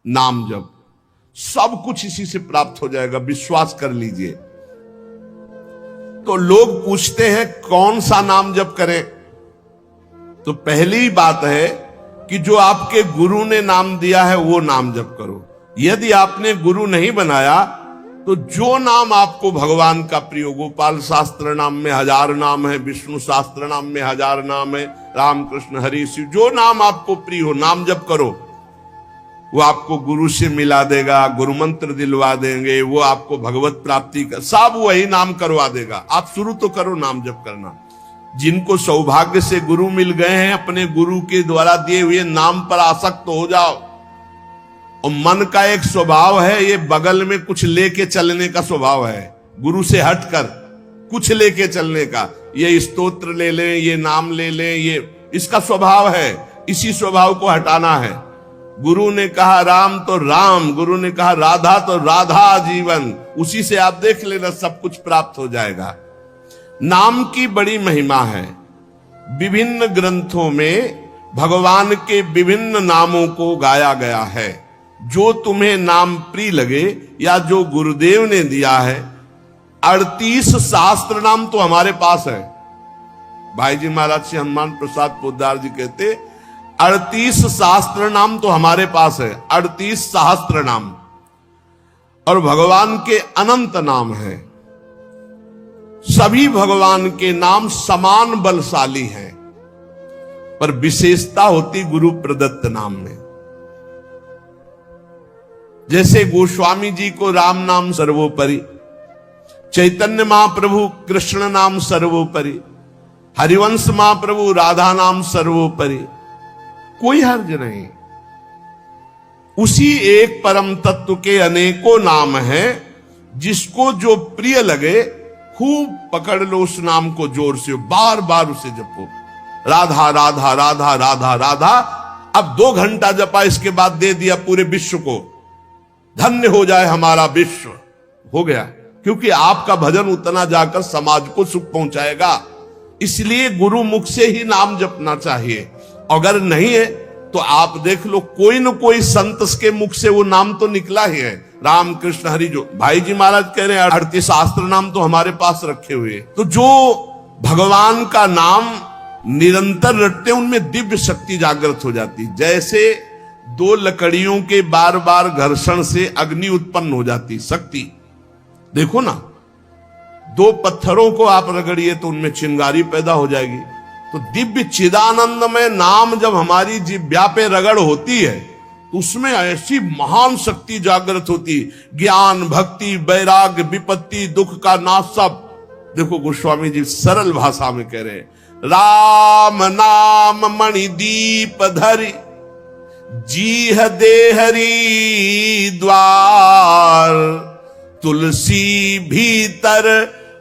नाम जप, सब कुछ इसी से प्राप्त हो जाएगा, विश्वास कर लीजिए। तो लोग पूछते हैं कौन सा नाम जप करें, तो पहली बात है कि जो आपके गुरु ने नाम दिया है वो नाम जप करो। यदि आपने गुरु नहीं बनाया तो जो नाम आपको भगवान का प्रिय हो, गोपाल शास्त्र नाम में 1000 नाम है, विष्णु शास्त्र नाम में 1000 नाम है, राम कृष्ण हरि शिव, जो नाम आपको प्रिय हो नाम जप करो। वो आपको गुरु से मिला देगा, गुरु मंत्र दिलवा देंगे, वो आपको भगवत प्राप्ति का सब वही नाम करवा देगा। आप शुरू तो करो नाम जप करना। जिनको सौभाग्य से गुरु मिल गए हैं, अपने गुरु के द्वारा दिए हुए नाम पर आसक्त हो जाओ। और मन का एक स्वभाव है, ये बगल में कुछ लेके चलने का स्वभाव है, गुरु से हटकर कुछ लेके चलने का। ये स्तोत्र ले लें, ये नाम ले लें, ये इसका स्वभाव है। इसी स्वभाव को हटाना है। गुरु ने कहा राम तो राम, गुरु ने कहा राधा तो राधा जीवन, उसी से आप देख लेना सब कुछ प्राप्त हो जाएगा। नाम की बड़ी महिमा है। विभिन्न ग्रंथों में भगवान के विभिन्न नामों को गाया गया है। जो तुम्हें नाम प्रिय लगे या जो गुरुदेव ने दिया है, 38 शास्त्र नाम तो हमारे पास है। भाई जी महाराज श्री हनुमान प्रसाद पोद्दार जी कहते 38 शास्त्र नाम तो हमारे पास है, 38 सहस्त्र नाम। और भगवान के अनंत नाम हैं। सभी भगवान के नाम समान बलशाली हैं, पर विशेषता होती गुरु प्रदत्त नाम में। जैसे गोस्वामी जी को राम नाम सर्वोपरि, चैतन्य महाप्रभु कृष्ण नाम सर्वोपरि, हरिवंश महाप्रभु राधा नाम सर्वोपरि, कोई हर्ज नहीं। उसी एक परम तत्व के अनेकों नाम हैं, जिसको जो प्रिय लगे खूब पकड़ लो उस नाम को जोर से, बार बार उसे जपो। राधा राधा राधा राधा राधा, अब 2 घंटा जपा, इसके बाद दे दिया पूरे विश्व को, धन्य हो जाए हमारा विश्व, हो गया। क्योंकि आपका भजन उतना जाकर समाज को सुख पहुंचाएगा। इसलिए गुरु मुख से ही नाम जपना चाहिए। अगर नहीं है तो आप देख लो, कोई न कोई संत के मुख से वो नाम तो निकला ही है। राम कृष्ण हरि, जो भाई जी महाराज कह रहे हैं 38 शास्त्र नाम तो हमारे पास रखे हुए। तो जो भगवान का नाम निरंतर रटते, उनमें दिव्य शक्ति जागृत हो जाती। जैसे 2 लकड़ियों के बार बार घर्षण से अग्नि उत्पन्न हो जाती, शक्ति देखो ना। 2 पत्थरों को आप रगड़िए तो उनमें चिंगारी पैदा हो जाएगी। तो दिव्य चिदानंद में नाम जब हमारी जिह्वा पे रगड़ होती है, तो उसमें ऐसी महान शक्ति जागृत होती। ज्ञान भक्ति वैराग्य विपत्ति दुख का नाश सब। देखो गोस्वामी जी सरल भाषा में कह रहे हैं, राम नाम मणि दीप धरि, जीह देहरी द्वार, तुलसी भीतर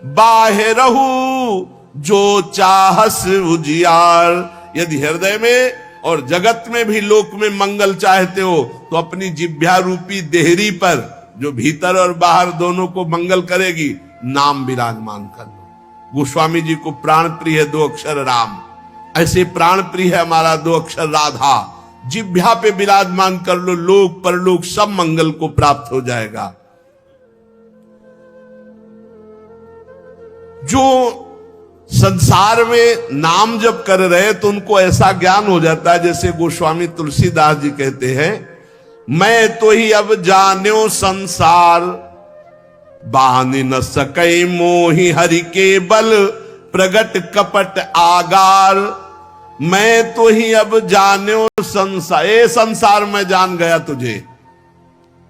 बाहरहु, जो चाहस उजियार। यदि हृदय में और जगत में भी लोक में मंगल चाहते हो, तो अपनी जिह्वा रूपी देहरी पर, जो भीतर और बाहर दोनों को मंगल करेगी, नाम विराजमान कर लो। गोस्वामी जी को प्राण प्रिय है 2 अक्षर राम, ऐसे प्राण प्रिय है हमारा 2 अक्षर राधा। जिह्वा पे विराजमान कर लो, लोक परलोक सब मंगल को प्राप्त हो जाएगा। जो संसार में नाम जब कर रहे तो उनको ऐसा ज्ञान हो जाता है, जैसे गोस्वामी तुलसीदास जी कहते हैं, मैं तो ही अब जान्यो संसार, बानी न सकई मोहि हरि के बल, प्रगट कपट आगार। मैं तो ही अब जान्यो संसार, ए संसार मैं जान गया तुझे।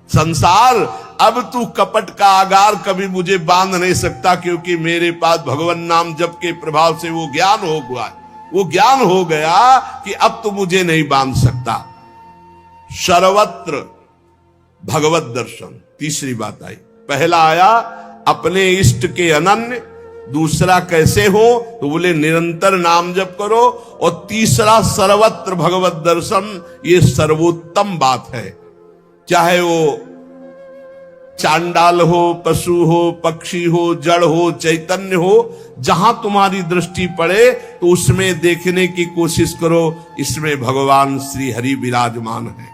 संसार अब तू कपट का आगार कभी मुझे बांध नहीं सकता, क्योंकि मेरे पास भगवान नाम जप के प्रभाव से वो ज्ञान हो गया, वो ज्ञान हो गया कि अब तू मुझे नहीं बांध सकता। सर्वत्र भगवत दर्शन, तीसरी बात आई। पहला आया अपने इष्ट के अनन्य, दूसरा कैसे हो तो बोले निरंतर नाम जप करो, और तीसरा सर्वत्र भगवत दर्शन। ये सर्वोत्तम बात है। चाहे वो चांडाल हो, पशु हो, पक्षी हो, जड़ हो, चैतन्य हो, जहां तुम्हारी दृष्टि पड़े तो उसमें देखने की कोशिश करो, इसमें भगवान श्री हरि विराजमान है।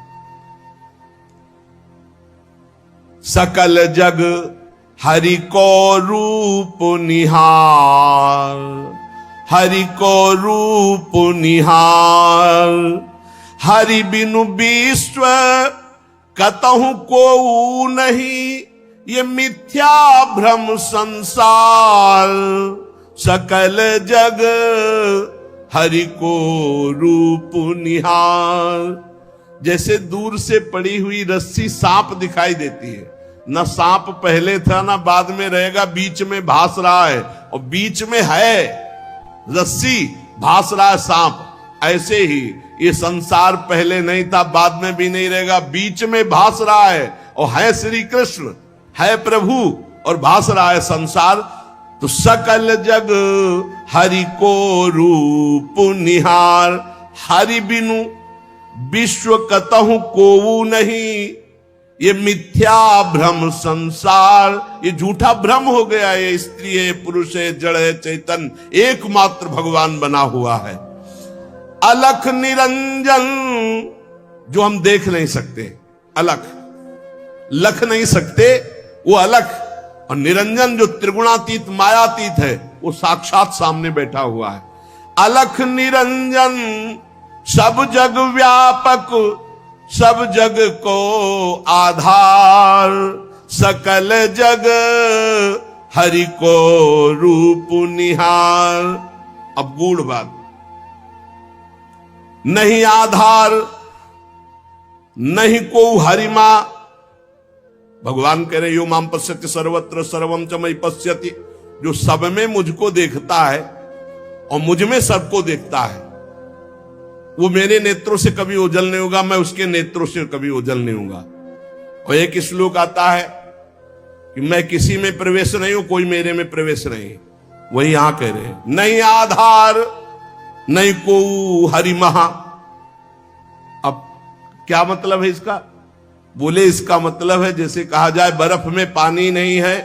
सकल जग हरि को रूप निहार, हरि को रूप निहार। हरि बिनु विश्व कतहु को नहीं, ये मिथ्या भ्रम संसार। सकल जग हरि को रूप निहार। जैसे दूर से पड़ी हुई रस्सी सांप दिखाई देती है, न सांप पहले था ना बाद में रहेगा, बीच में भास रहा है, और बीच में है रस्सी, भास रहा है सांप। ऐसे ही ये संसार पहले नहीं था, बाद में भी नहीं रहेगा, बीच में भास रहा है, और है श्री कृष्ण, है प्रभु, और भास रहा है संसार। तो सकल जग हरि को रूप निहार। हरि बिनु विश्व कतहु कोऊ नहीं, ये मिथ्या भ्रम संसार। ये झूठा भ्रम हो गया, ये स्त्री है, पुरुष है, जड़ है, चैतन एकमात्र भगवान बना हुआ है। अलख निरंजन, जो हम देख नहीं सकते, अलख लख नहीं सकते, वो अलख। और निरंजन जो त्रिगुणातीत मायातीत है, वो साक्षात सामने बैठा हुआ है। अलख निरंजन सब जग व्यापक, सब जग को आधार। सकल जग हरि को रूप निहार। अब गूढ़ बात, नहीं आधार नहीं को हरिमा। भगवान कह रहे यो माम पश्यति सर्वत्र सर्वम च मयि पश्यति। जो सब में मुझको देखता है और मुझ में सबको देखता है, वो मेरे नेत्रों से कभी ओझल नहीं होगा, मैं उसके नेत्रों से कभी ओझल नहीं होगा। और एक श्लोक आता है कि मैं किसी में प्रवेश नहीं हूं, कोई मेरे में प्रवेश नहीं। वही यहां कह रहे हैं, नहीं आधार नहीं को हरि महा। अब क्या मतलब है इसका? बोले इसका मतलब है जैसे कहा जाए बर्फ में पानी नहीं है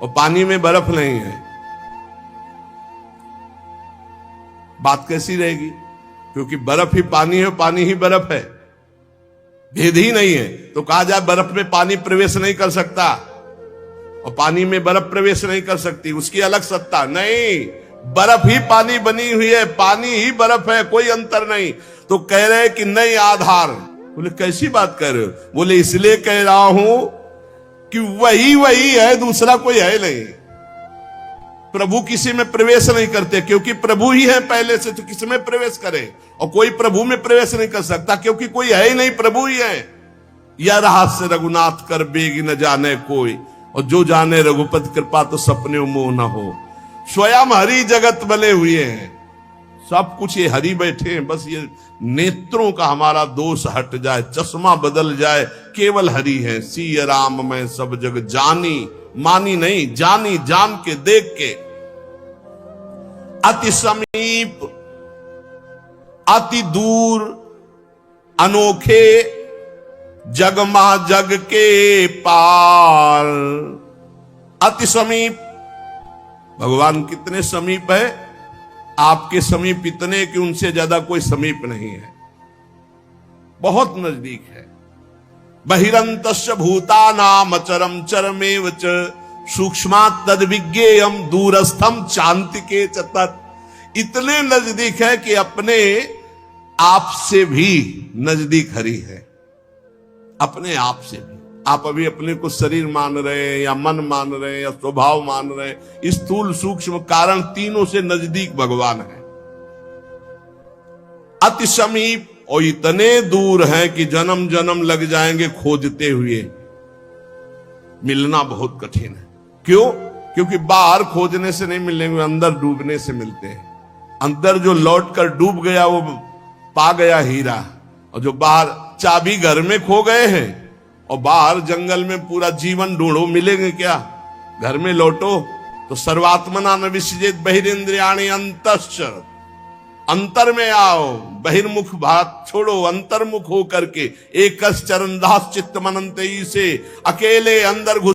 और पानी में बर्फ नहीं है, बात कैसी रहेगी? क्योंकि बर्फ ही पानी है, पानी ही बर्फ है, भेद ही नहीं है। तो कहा जाए बर्फ में पानी प्रवेश नहीं कर सकता और पानी में बर्फ प्रवेश नहीं कर सकती, उसकी अलग सत्ता नहीं। बर्फ ही पानी बनी हुई है, पानी ही बर्फ है, कोई अंतर नहीं। तो कह रहे कि नहीं आधार। बोले कैसी बात कर रहे हो? बोले इसलिए कह रहा हूं कि वही वही है, दूसरा कोई है नहीं। प्रभु किसी में प्रवेश नहीं करते क्योंकि प्रभु ही है पहले से, तो किसी में प्रवेश करे? और कोई प्रभु में प्रवेश नहीं कर सकता क्योंकि कोई है ही नहीं, प्रभु ही है। यह रहस्य रघुनाथ कर बेगी न जाने कोई, और जो जाने रघुपति कृपा तो सपने मोह न हो। स्वयं हरि जगत बने हुए हैं, सब कुछ ये हरि बैठे हैं। बस ये नेत्रों का हमारा दोष हट जाए, चश्मा बदल जाए, केवल हरि है। सिय राम में सब जग जानी, मानी नहीं, जानी, जान के, देख के। अति समीप अति दूर अनोखे, जगमा जग के पार। अति समीप, भगवान कितने समीप है? आपके समीप इतने कि उनसे ज्यादा कोई समीप नहीं है, बहुत नजदीक है। बहिरंतस्य भूतानाम अचरम चरमेव च सूक्ष्मात् तद्विज्ञेयम दूरस्थम चान्तिके च तत्। इतने नजदीक है कि अपने आप से भी नजदीक हरि है, अपने आप से भी। आप अभी अपने को शरीर मान रहे हैं या मन मान रहे हैं या स्वभाव मान रहे हैं, स्थूल सूक्ष्म कारण तीनों से नजदीक भगवान है। अति समीप और इतने दूर है कि जन्म जन्म लग जाएंगे खोजते हुए, मिलना बहुत कठिन है। क्यों? क्योंकि बाहर खोजने से नहीं मिलेंगे, अंदर डूबने से मिलते हैं। अंदर जो लौट कर डूब गया वो पा गया हीरा, और जो बाहर चाबी घर में खो गए हैं और बाहर जंगल में पूरा जीवन ढूंढो, मिलेंगे क्या? घर में लौटो तो सर्वात्मना न विसृजेत बहिरेंद्रियाणि अंतश्चर। अंतर में आओ, बहिर्मुख बात छोड़ो, अंतर्मुख हो करके एकस चरणदास चित्त मनंतई से अकेले अंदर घुस